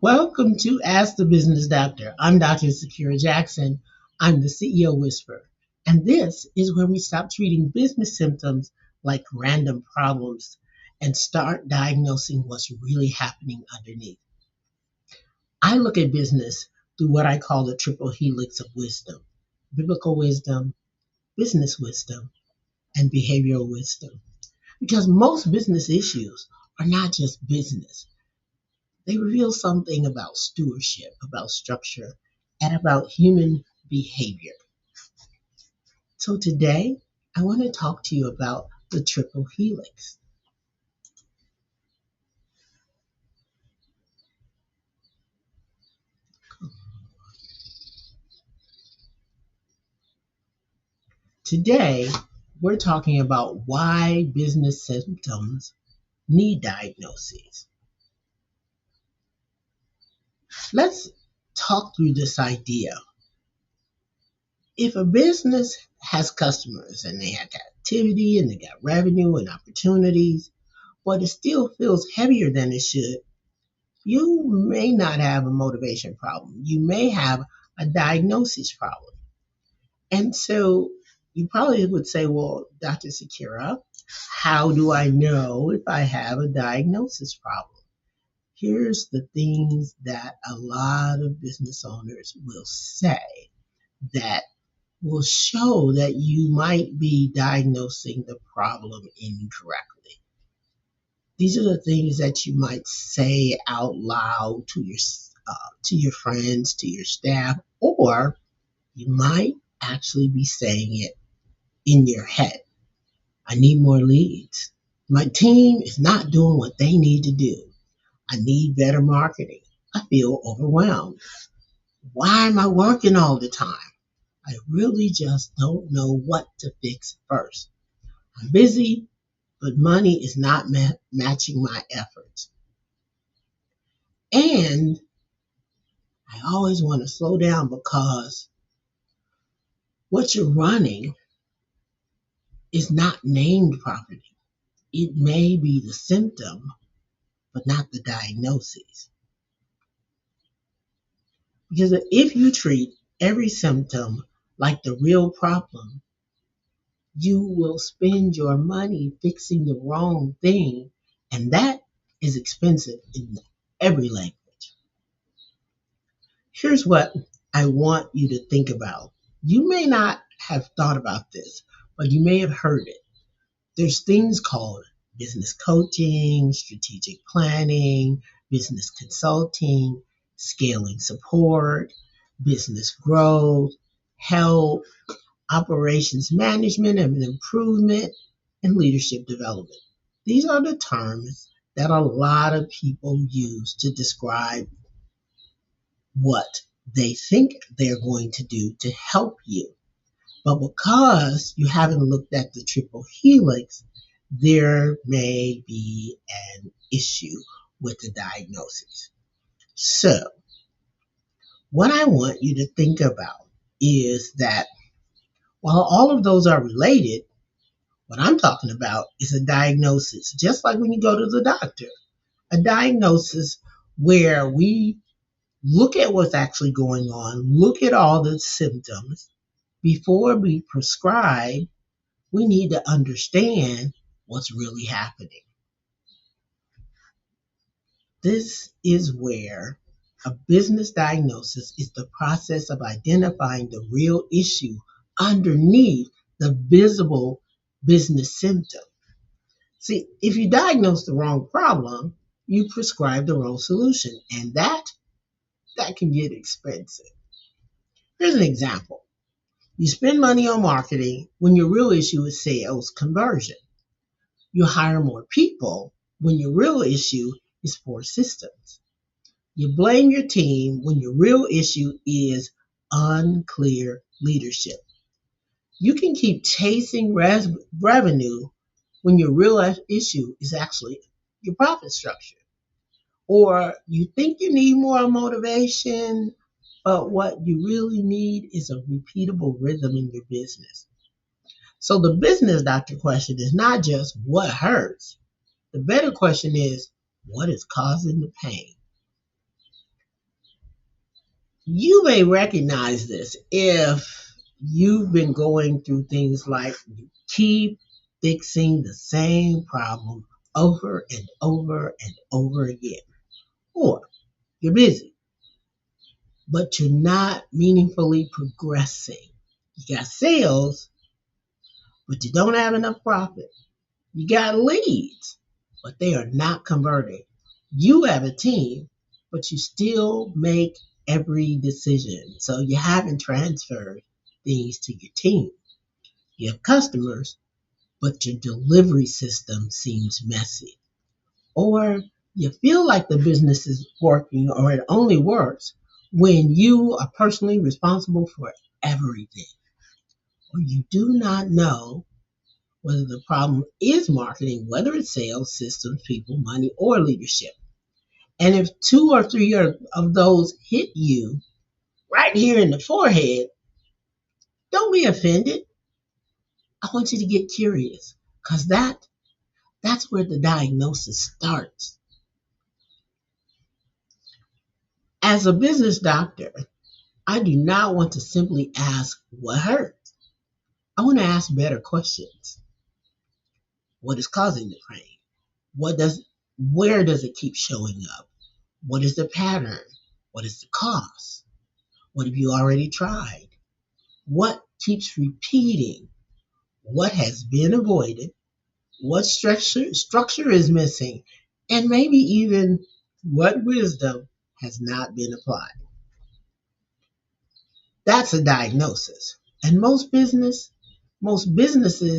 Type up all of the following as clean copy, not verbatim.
Welcome to Ask the Business Doctor. I'm Dr. Sakira Jackson. I'm the CEO Whisperer. And this is where we stop treating business symptoms like random problems and start diagnosing what's really happening underneath. I look at business through what I call the Triple Helix of Wisdom: biblical wisdom, business wisdom, and behavioral wisdom. Because most business issues are not just business. They reveal something about stewardship, about structure, and about human behavior. So today, I want to talk to you about the triple helix. Today, we're talking about why business symptoms need diagnoses. Let's talk through this idea. If a business has customers and they have activity and they got revenue and opportunities, but it still feels heavier than it should, you may not have a motivation problem. You may have a diagnosis problem. And so you probably would say, well, Dr. Sakira, how do I know if I have a diagnosis problem? Here's the things that a lot of business owners will say that will show that you might be diagnosing the problem incorrectly. These are the things that you might say out loud to your friends, to your staff, or you might actually be saying it in your head. I need more leads. My team is not doing what they need to do. I need better marketing. I feel overwhelmed. Why am I working all the time? I really just don't know what to fix first. I'm busy, but money is not matching my efforts. And I always want to slow down because what you're running is not named properly. It may be the symptom, but not the diagnosis. Because if you treat every symptom like the real problem, you will spend your money fixing the wrong thing, and that is expensive in every language. Here's what I want you to think about. You may not have thought about this, but you may have heard it. There's things called business coaching, strategic planning, business consulting, scaling support, business growth, help, operations management and improvement, and leadership development. These are the terms that a lot of people use to describe what they think they're going to do to help you. But because you haven't looked at the triple helix, there may be an issue with the diagnosis. So, what I want you to think about is that while all of those are related, what I'm talking about is a diagnosis, just like when you go to the doctor, a diagnosis where we look at what's actually going on, look at all the symptoms. Before we prescribe, we need to understand what's really happening. This is where a business diagnosis is the process of identifying the real issue underneath the visible business symptom. See, if you diagnose the wrong problem, you prescribe the wrong solution, and that can get expensive. Here's an example. You spend money on marketing when your real issue is sales conversion. You hire more people when your real issue is poor systems. You blame your team when your real issue is unclear leadership. You can keep chasing revenue when your real issue is actually your profit structure. Or you think you need more motivation, but what you really need is a repeatable rhythm in your business. So the business doctor question is not just what hurts. The better question is what is causing the pain. You may recognize this if you've been going through things like you keep fixing the same problem over and over and over again. Or you're busy, but you're not meaningfully progressing. You got sales, but you don't have enough profit. You got leads, but they are not converting. You have a team, but you still make every decision. So you haven't transferred things to your team. You have customers, but your delivery system seems messy. Or you feel like the business is working or it only works when you are personally responsible for everything. Or you do not know whether the problem is marketing, whether it's sales, systems, people, money, or leadership. And if two or three of those hit you right here in the forehead, don't be offended. I want you to get curious because that's where the diagnosis starts. As a business doctor, I do not want to simply ask what hurts. I want to ask better questions. What is causing the pain? What does where does it keep showing up? What is the pattern? What is the cause? What have you already tried? What keeps repeating? What has been avoided? What structure is missing? And maybe even what wisdom has not been applied. That's a diagnosis. And most businesses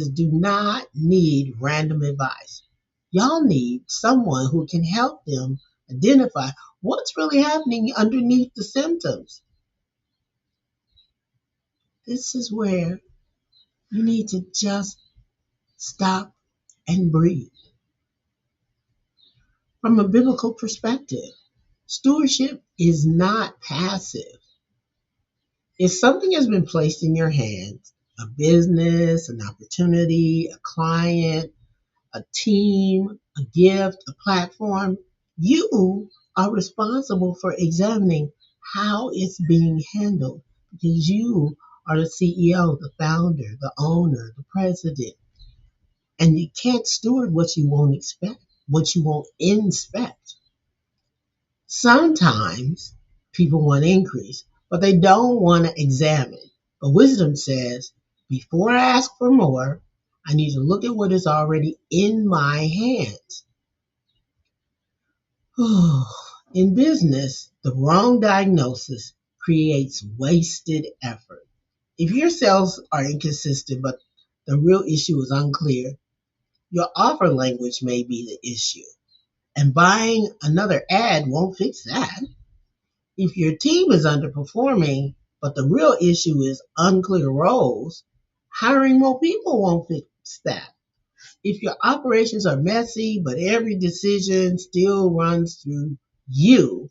do not need random advice. Y'all need someone who can help them identify what's really happening underneath the symptoms. This is where you need to just stop and breathe. From a biblical perspective, stewardship is not passive. If something has been placed in your hands, a business, an opportunity, a client, a team, a gift, a platform, you are responsible for examining how it's being handled because you are the CEO, the founder, the owner, the president. And you can't steward what you won't inspect. Sometimes people want increase, but they don't want to examine. But wisdom says, before I ask for more, I need to look at what is already in my hands. In business, the wrong diagnosis creates wasted effort. If your sales are inconsistent, but the real issue is unclear, your offer language may be the issue. And buying another ad won't fix that. If your team is underperforming, but the real issue is unclear roles, hiring more people won't fix that. If your operations are messy, but every decision still runs through you,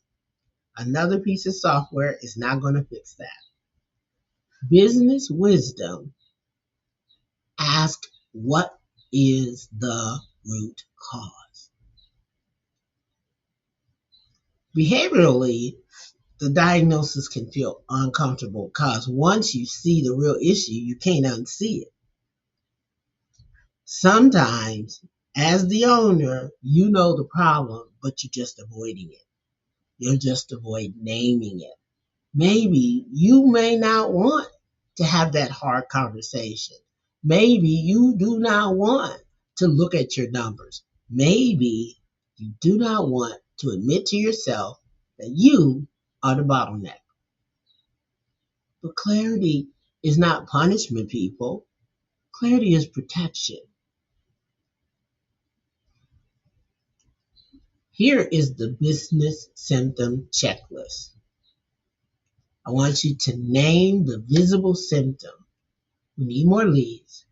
another piece of software is not going to fix that. Business wisdom asks, what is the root cause? Behaviorally, the diagnosis can feel uncomfortable because once you see the real issue, you can't unsee it. Sometimes, as the owner, you know the problem, but you're just avoiding it. You'll just avoid naming it. Maybe you may not want to have that hard conversation. Maybe you do not want to look at your numbers. Maybe you do not want to admit to yourself that you are the bottleneck. But clarity is not punishment, people. Clarity is protection. Here is the business symptom checklist. I want you to name the visible symptom. We need more leads.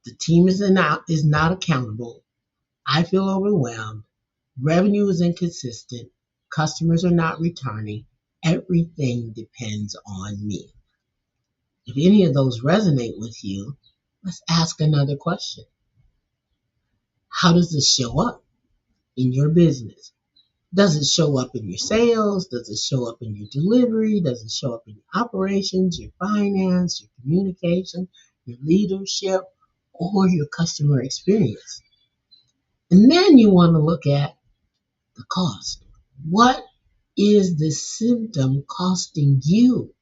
The team is not accountable. I feel overwhelmed. Revenue is inconsistent. Customers are not returning. Everything depends on me. If any of those resonate with you, let's ask another question. How does this show up in your business? Does it show up in your sales? Does it show up in your delivery? Does it show up in your operations, your finance, your communication, your leadership, or your customer experience? And then you want to look at the cost. What is the symptom costing you?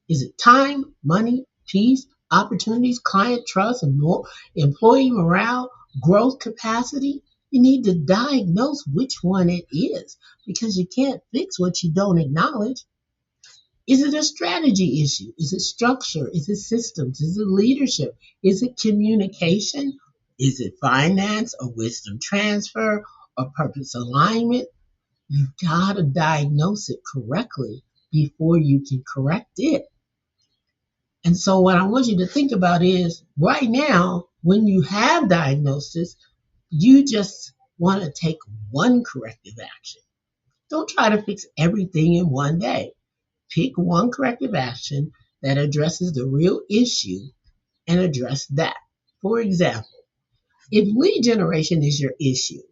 Is it time, money, peace, opportunities, client trust, and more, employee morale, growth capacity? You need to diagnose which one it is because you can't fix what you don't acknowledge. Is it a strategy issue? Is it structure? Is it systems? Is it leadership? Is it communication? Is it finance or wisdom transfer or purpose alignment? You gotta diagnose it correctly before you can correct it. And so what I want you to think about is right now, when you have diagnosis, you just want to take one corrective action. Don't try to fix everything in one day. Pick one corrective action that addresses the real issue and address that. For example, if lead generation is your issue,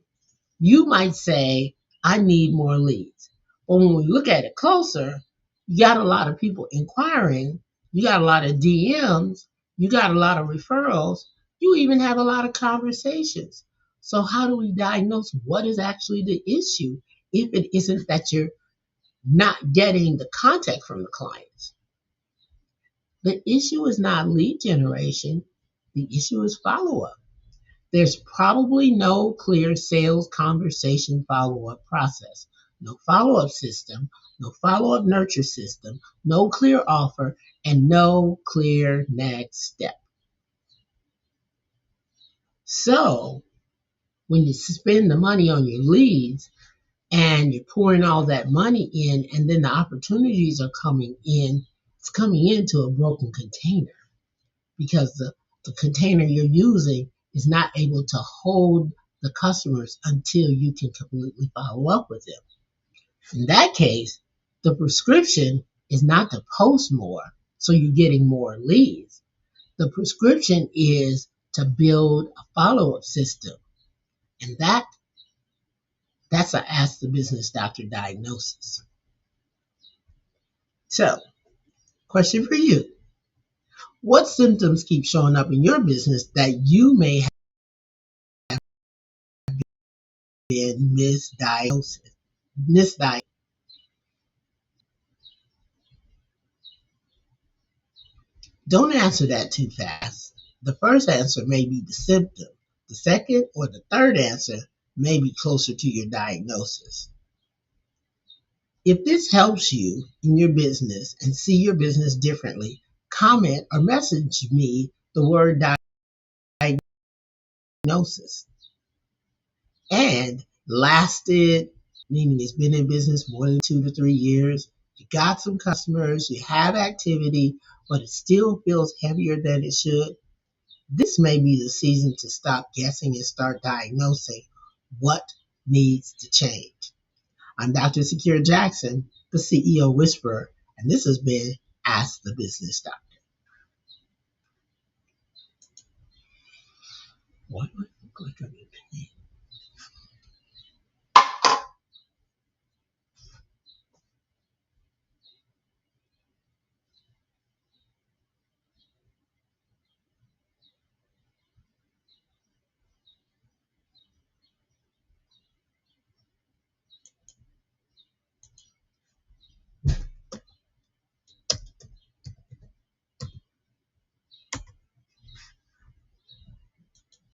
you might say, I need more leads. But when we look at it closer, you got a lot of people inquiring, you got a lot of DMs, you got a lot of referrals, you even have a lot of conversations. So, how do we diagnose what is actually the issue if it isn't that you're not getting the contact from the clients? The issue is not lead generation, the issue is follow up. There's probably no clear sales conversation follow-up process, no follow-up system, no follow-up nurture system, no clear offer, and no clear next step. So when you spend the money on your leads and you're pouring all that money in and then the opportunities are coming in, it's coming into a broken container because the container you're using is not able to hold the customers until you can completely follow up with them. In that case, the prescription is not to post more so you're getting more leads. The prescription is to build a follow-up system. And that's a ask the business doctor diagnosis. So, question for you. What symptoms keep showing up in your business that you may have been misdiagnosed? Don't answer that too fast. The first answer may be the symptom. The second or the third answer may be closer to your diagnosis. If this helps you in your business and see your business differently, comment or message me the word diagnosis. And lasted, meaning it's been in business more than 2 to 3 years. You got some customers, you have activity, but it still feels heavier than it should. This may be the season to stop guessing and start diagnosing what needs to change. I'm Dr. Sakira Jackson, the CEO Whisperer, and this has been Ask the Business Doctor. Why do I look like I'm in pain?